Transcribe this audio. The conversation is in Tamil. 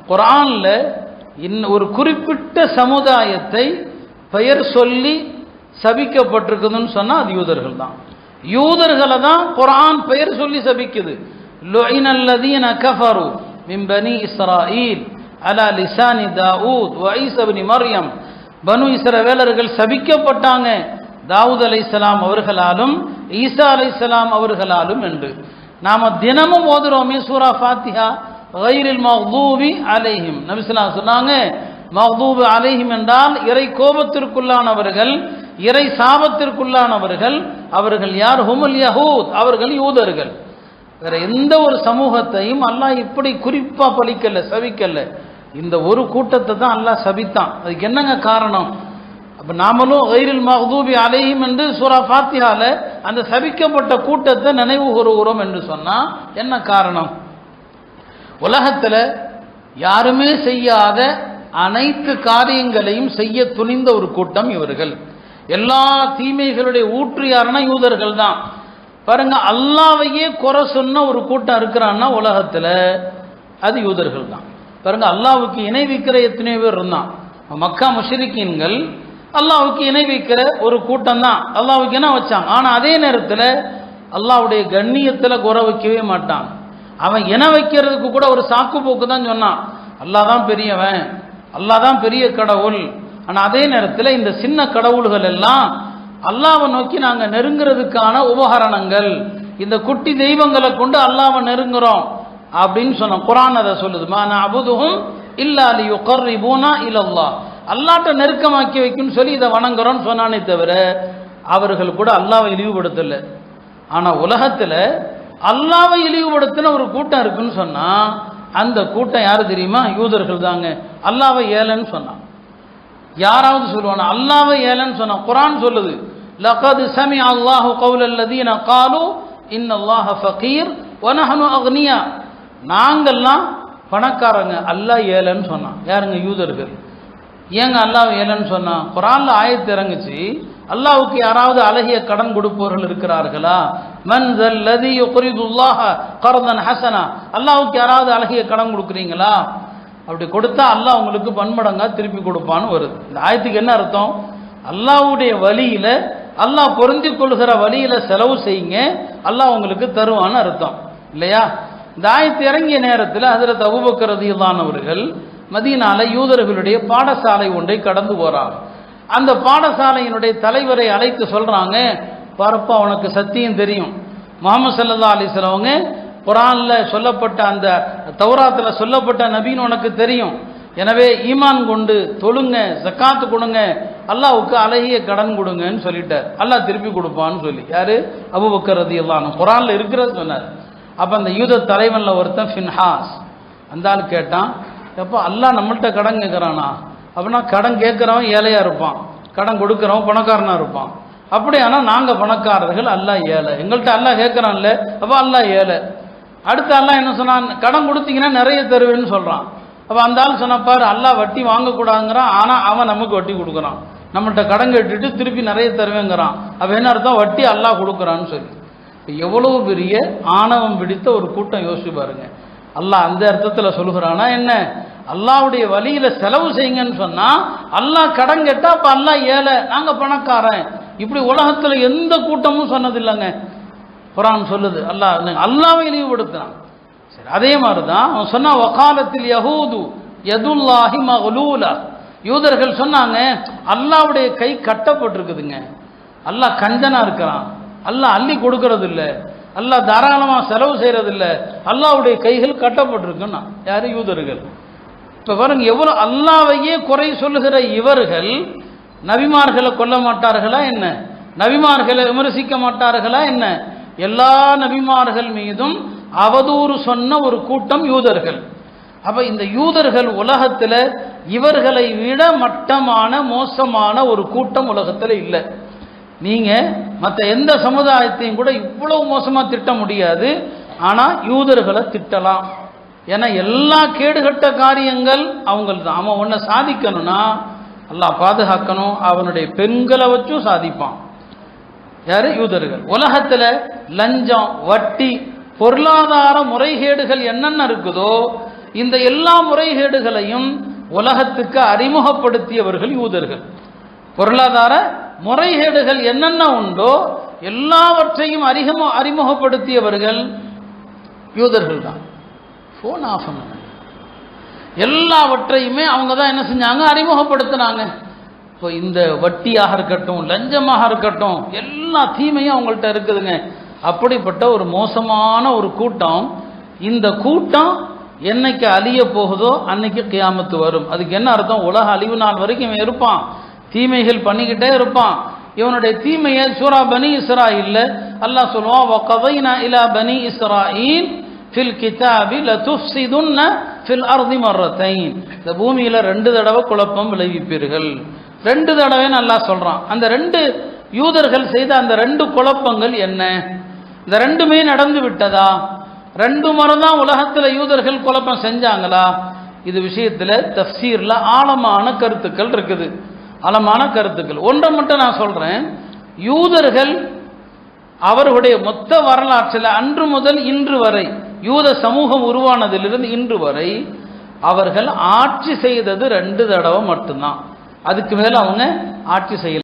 குர்ஆன்ல ஒரு குறிப்பிட்ட சமுதாயத்தை பெயர் சொல்லி சபிக்கப்பட்டிருக்குதுன்னு சொன்னா அது யூதர்கள் தான். யூதர்களை தான் குர்ஆன் பெயர் சொல்லி சபிக்குது. லுஇனல்லதீன கஃபரு மின் பனி இஸ்ராயீல் அலா லிசானி தாவூத் வ ஈஸா இப்னு மர்யம். பனு இஸ்ரவேலர்கள் சபிக்கப்பட்டாங்க தாவூத் அலைஹிஸ்ஸலாம் அவர்களாலும் ஈசா அலைஹிஸ்ஸலாம் அவர்களாலும் என்று நாம தினமும் ஓதுறோமே சூரா ஃபாத்திஹா. கைரில் மக்தூபி அலைஹிம், நபி ஸல்லல்லாஹு அலைஹி சொன்னாங்க, மக்தூபு அலைஹிம் என்றால் இறை கோபத்திற்குள்ளானவர்கள், இறை சாபத்திற்குள்ளானவர்கள். அவர்கள் யார்? ஹுமுல் யஹூத், அவர்கள் யூதர்கள். வேற எந்த ஒரு சமூகத்தையும் அல்லாஹ் இப்படி குறிப்பா பலிக்கல, சபிக்கல. இந்த ஒரு கூட்டத்தை தான் அல்லாஹ் சபித்தான். அதுக்கு என்னங்க காரணம்? அப்ப நாமளும் கைரில் மக்தூபி அலைஹிம் என்று சூரா ஃபாத்திஹால அந்த சபிக்கப்பட்ட கூட்டத்தை நினைவு கூறுகிறோம் என்று சொன்னா என்ன காரணம்? உலகத்துல யாருமே செய்யாத அனைத்து காரியங்களையும் செய்ய துணிந்த ஒரு கூட்டம் இவர்கள். எல்லா தீமைகளுடைய ஊற்று யாருன்னா யூதர்கள் தான். பாருங்க, அல்லாஹ்வையே குறை சொன்ன ஒரு கூட்டம் இருக்கிறான்னா உலகத்துல அது யூதர்கள் தான். பாருங்க, அல்லாஹ்வுக்கு இணை வைக்கிற எத்தனை பேர் இருந்தான். மக்கா முஷ்ரிக்கீன்கள் அல்லாஹ்வுக்கு இணை வைக்கிற ஒரு கூட்டம் தான். அல்லாஹ்வுக்கு என்ன வச்சாங்க. ஆனா அதே நேரத்தில் அல்லாஹ்வுடைய கண்ணியத்துல குறை வைக்கவே மாட்டான். அவன் இணை வைக்கிறதுக்கு கூட ஒரு சாக்கு போக்கு தான் சொன்னான். அல்லாஹ் தான் பெரியவன், அல்லாஹ் தான் பெரிய கடவுள். ஆனா அதே நேரத்தில் இந்த சின்ன கடவுள்கள் எல்லாம் அல்லாஹ்வை நோக்கி நாங்க நெருங்கிறதுக்கான உபகரணங்கள், இந்த குட்டி தெய்வங்களை கொண்டு அல்லாஹ்வை நெருங்குறோம் அப்படின்னு சொன்னோம். குர்ஆன் அதை சொல்லுது, மா நஅபுதுஹும் இல்லா லியுகர்ரிபூனா இலல்லாஹ், அல்லாஹ்ட்ட நெருக்கமாக்கி வைக்குன்னு சொல்லி இதை வணங்குறோம்னு சொன்னானே தவிர அவர்கள் கூட அல்லாஹ்வை இழிவுபடுத்தல. ஆனா உலகத்துல அல்லாஹ்வை இழிவுபடுத்தின ஒரு கூட்டம் இருக்குன்னு சொன்னா அந்த கூட்டம் யாரு தெரியுமா? யூதர்கள் தாங்க. அல்லாஹ்வை ஏலன்னு சொன்னான். யாராவது சொல்லுவானா? அல்லாஹ்வை ஏலன்னு சொன்னா குர்ஆன் சொல்லுது, லகத் சமிஅ அல்லாஹு கௌலல்லதீன காலு இன்னல்லாஹ ஃபகீர் வ நஹ்னு அக்னியா. நாங்கெல்லாம் பணக்காரங்க, அல்லாஹ் ஏலன்னு சொன்னான். யாருங்க? யூதர்கள். ஏங்க அல்லாஹ் ஏலன்னு சொன்னா? குர்ஆன்ல ஆயத்து இறங்குச்சு, அல்லாஹ்வுக்கு யாராவது அழகிய கடன் கொடுப்பவர்கள் இருக்கிறார்களா? மன் ஸல்லதி யுக்ரிதுல்லாஹ கர்தன் ஹஸனா, அல்லாஹ்வுக்கு யாராவது அழகிய கடன் கொடுக்குறீங்களா? அப்படி கொடுத்தா அல்லாஹ் உங்களுக்கு பன்மடங்கா திருப்பி கொடுப்பான்னு வருது. இந்த ஆயத்துக்கு என்ன அர்த்தம்? அல்லாஹ்வுடைய வழியில, அல்லாஹ் பொருந்தி கொள்கிற வழியில செலவு செய்யுங்க, அல்லாஹ் உங்களுக்கு தருவான்னு அர்த்தம் இல்லையா? இந்த ஆயத்து இறங்கிய நேரத்தில் ஹஜ்ரத் அபூபக்கர் ரலியல்லாஹு அவர்கள் மதீனால யூதர்களுடைய பாடசாலை ஒன்றை கடந்து போறாங்க. அந்த பாடசாலையினுடைய தலைவரை அழைத்து சொல்றாங்க, பாருப்பா, உனக்கு சத்தியம் தெரியும், முஹம்மது ஸல்லல்லாஹு அலைஹி வஸல்லம் அவங்க குர்ஆன்ல சொல்லப்பட்ட அந்த தௌராத்துல சொல்லப்பட்ட நபின்னு உனக்கு தெரியும். எனவே ஈமான் கொண்டு தொழுங்க, ஜக்காத்து கொடுங்க, அல்லாஹ்வுக்கு அழகிய கடன் கொடுங்கன்னு சொல்லிட்டார். அல்லாஹ் திருப்பி கொடுப்பான்னு சொல்லி. யாரு? அபூபக்கர் ரலியல்லாஹு அன்ஹு குர்ஆன்ல இருக்கிறது சொன்னார். அப்ப அந்த யூத தலைவன்ல ஒருத்தன் ஃபின்ஹாஸ், அந்த ஆள் கேட்டான், எப்போ அல்லாஹ் நம்மள்கிட்ட கடன் கேட்குறானா? அப்படின்னா கடன் கேட்குறவன் ஏழையா இருப்பான், கடன் கொடுக்குறவன் பணக்காரனா இருப்பான். அப்படி ஆனால் நாங்கள் பணக்காரர்கள், அல்லாஹ் ஏழை. எங்கள்கிட்ட அல்லாஹ் கேட்குறான்ல, அப்போ அல்லாஹ் ஏழை. அடுத்து அல்லாஹ் என்ன சொன்னான்? கடன் கொடுத்தீங்கன்னா நிறைய தருவேன்னு சொல்கிறான். அப்போ அந்த ஆள் சொன்னப்பாரு, அல்லாஹ் வட்டி வாங்கக்கூடாதுங்கிறான், ஆனால் அவன் நமக்கு வட்டி கொடுக்குறான். நம்மள்கிட்ட கடன் கேட்டுட்டு திருப்பி நிறைய தருவேங்கிறான். அப்போ என்ன அர்த்தம்? வட்டி அல்லாஹ் கொடுக்குறான்னு சொல்லி. எவ்வளவு பெரிய ஆணவம் பிடித்த ஒரு கூட்டம், யோசிச்சு பாருங்க. அல்லாஹ் அந்த அர்த்தத்தில் சொல்லுகிறானா என்ன? அல்லாஹ்வுடைய வழியில செலவு செய்யுங்கன்னு சொன்னா அல்லாஹ் கடன் கேட்டா அப்ப அல்லாஹ் ஏழை, நாங்க பணக்காரன். இப்படி உலகத்துல எந்த கூட்டமும் சொன்னதில்லைங்க. குர்ஆன் சொல்லுது அல்லாஹ்வை இழிவுபடுத்தினான். சரி, அதே மாதிரிதான் அவன் சொன்னா, வகாலத்தில் யஹூது யதுல்லாஹி மக்லூலா, யூதர்கள் சொன்னாங்க அல்லாஹ்வுடைய கை கட்டப்பட்டிருக்குதுங்க, அல்லாஹ் கஞ்சனா இருக்கிறான், அல்லாஹ் அள்ளி கொடுக்கறது இல்லை, அல்லாஹ் தாராளமா செலவு செய்யறது இல்லை, அல்லாஹ்வுடைய கைகள் கட்டப்பட்டிருக்குன்னா. யாரு? யூதர்கள். இப்ப பாருங்க, எவ்வளவு அல்லாஹ்வையே குறை சொல்லுகிற இவர்கள் நபிமார்களை கொல்ல மாட்டார்களா என்ன? நபிமார்களை விமர்சிக்க மாட்டார்களா என்ன? எல்லா நபிமார்கள் மீதும் அவதூறு சொன்ன ஒரு கூட்டம் யூதர்கள். அப்ப இந்த யூதர்கள் உலகத்துல இவர்களை விட மட்டமான மோசமான ஒரு கூட்டம் உலகத்துல இல்லை. நீங்க மற்ற எந்த சமுதாயத்தையும் கூட இவ்வளவு மோசமா திட்ட முடியாது. ஆனா யூதர்களை திட்டலாம். ஏன்னா எல்லா கேடுகட்ட காரியங்கள் அவங்கள் தான். அவன் ஒன்ன சாதிக்கணும்னா அல்லாஹ் பாதுகாக்கணும், அவனுடைய பெண்களை வச்சும் சாதிப்பான். யாரு? யூதர்கள். உலகத்துல லஞ்சம், வட்டி, பொருளாதார முறைகேடுகள் என்னென்ன இருக்குதோ இந்த எல்லா முறைகேடுகளையும் உலகத்துக்கு அறிமுகப்படுத்தியவர்கள் யூதர்கள். பொருளாதார முறைகேடுகள் என்னென்ன உண்டோ எல்லாவற்றையும் அறிமுகப்படுத்தியவர்கள் யூதர்கள் தான். ஃபோன் ஆஃப் பண்ண எல்லாவற்றையுமே அவங்க தான் என்ன செஞ்சாங்க, அறிமுகப்படுத்தினாங்க. இப்போ இந்த வட்டியாக இருக்கட்டும், லஞ்சமாக இருக்கட்டும், எல்லா தீமையும் அவங்கள்ட்ட இருக்குதுங்க. அப்படிப்பட்ட ஒரு மோசமான ஒரு கூட்டம். இந்த கூட்டம் என்னைக்கு அழிய போகுதோ அன்னைக்கு கியாமத்து வரும். அதுக்கு என்ன அர்த்தம்? உலக அழிவு நாள் வரைக்கும் இவன் இருப்பான், தீமைகள் பண்ணிக்கிட்டே இருப்பான். இவனுடைய தீமையை சூரா பனி இஸ்ராயீல்ல அல்லாஹ் சொல்லுவான், வகதைனா இலா பனி இஸ்ராயீல் ஃபில் கிதாபி லதுஃப்ஸிதுன்ன ஃபில் அர்தி மர்ரத்தைன். இந்த பூமியில 2 தடவை குழப்பம் விளைவிப்பீர்கள். 2 தடவைன்னு அல்லாஹ் சொல்றான். அந்த 2 யூதர்கள் செய்த அந்த 2 குழப்பங்கள் என்ன? இந்த 2மே நடந்து விட்டதா? 2 முறை தான் உலகத்தில் யூதர்கள் குழப்பம் செஞ்சாங்களா? இது விஷயத்தில் தஃப்சீர்ல ஆழமான கருத்துக்கள் இருக்குது. ஆழமான கருத்துக்கள். ஒன்றை மட்டும் நான் சொல்றேன். யூதர்கள் அவர்களுடைய மொத்த வரலாற்றில் அன்று முதல் இன்று வரை, யூத சமூகம் உருவானதிலிருந்து இன்று வரை அவர்கள் ஆட்சி செய்தது 2 தடவை மட்டும்தான். அதுக்கு மேல அவங்க ஆட்சி செய்யல.